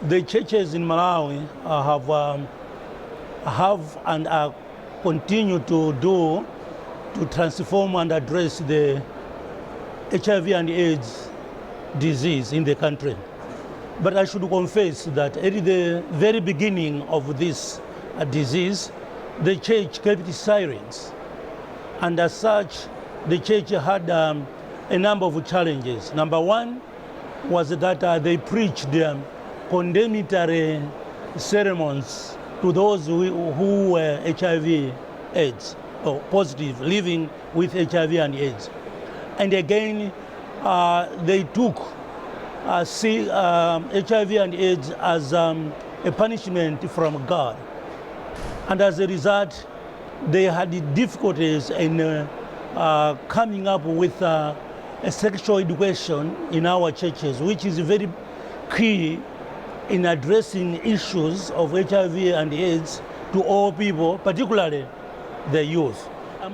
The churches in Malawi have and are continue to do to transform and address the HIV and AIDS disease in the country. But I should confess that at the very beginning of this disease, the church kept silence. And as such, the church had a number of challenges. Number one was that they preached condemnatory sermons to those who were HIV AIDS or positive, living with HIV and AIDS. And again, they took HIV and AIDS as a punishment from God. And as a result, they had difficulties in coming up with a sexual education in our churches, which is very key in addressing issues of HIV and AIDS to all people, particularly the youth.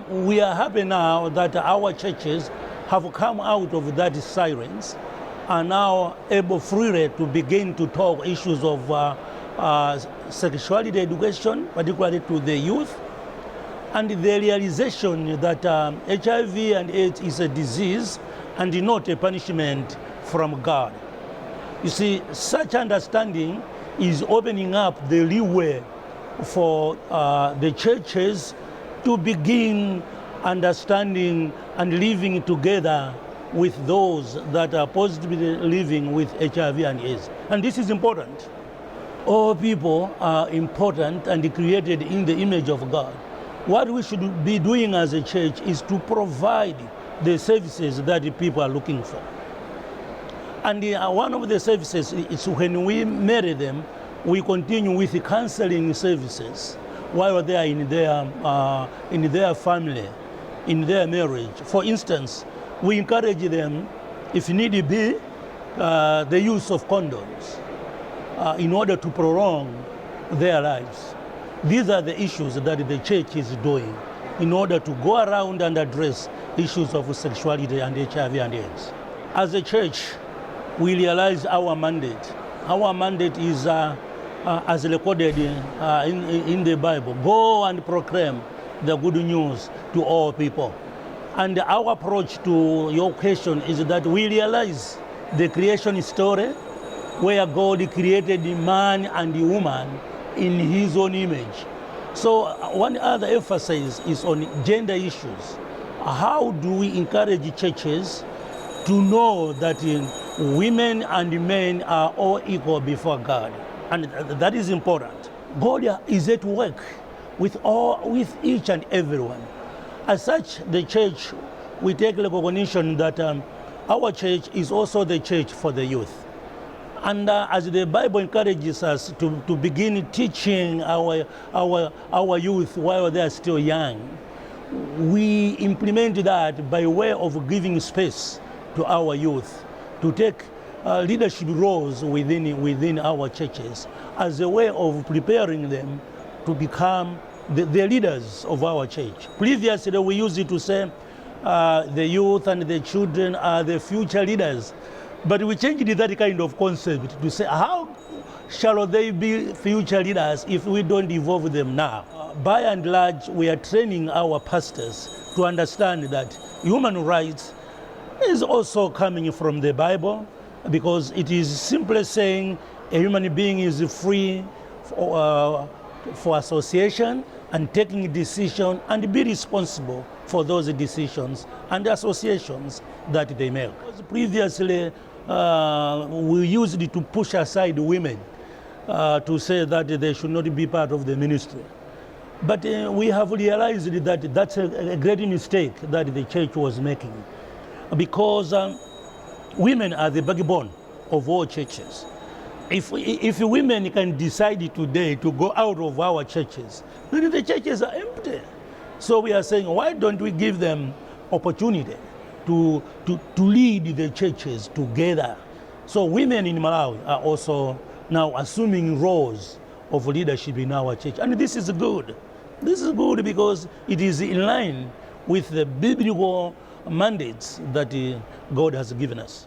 We are happy now that our churches have come out of that silence and now able freely to begin to talk issues of sexuality education, particularly to the youth, and the realization that HIV and AIDS is a disease and not a punishment from God. You see, such understanding is opening up the leeway for the churches to begin understanding and living together with those that are positively living with HIV and AIDS. And this is important. All people are important and created in the image of God. What we should be doing as a church is to provide the services that the people are looking for. And one of the services is when we marry them, we continue with the counseling services while they are in their family, in their marriage. For instance, we encourage them, if need be, the use of condoms in order to prolong their lives. These are the issues that the church is doing in order to go around and address issues of sexuality and HIV and AIDS. As a church, we realize our mandate. Our mandate is, as recorded in the Bible, go and proclaim the good news to all people. And our approach to your question is that we realize the creation story where God created man and woman in his own image. So one other emphasis is on gender issues. How do we encourage churches to know that women and men are all equal before God? And that is important. God is at work with each and everyone. As such, the church, we take recognition that our church is also the church for the youth. And as the Bible encourages us to begin teaching our youth while they are still young, we implement that by way of giving space to our youth to take leadership roles within our churches as a way of preparing them to become the leaders of our church. Previously, we used it to say the youth and the children are the future leaders. But we changed that kind of concept to say, how shall they be future leaders if we don't involve them now? By and large, we are training our pastors to understand that human rights is also coming from the Bible, because it is simply saying a human being is free for association and taking a decision and be responsible for those decisions and associations that they make. Previously, we used it to push aside women to say that they should not be part of the ministry. But we have realized that that's a great mistake that the church was making, because women are the backbone of all churches. If women can decide today to go out of our churches, then the churches are empty. So we are saying, why don't we give them opportunity to lead the churches together? So women in Malawi are also now assuming roles of leadership in our church. And this is good. This is good because it is in line with the biblical mandates that God has given us.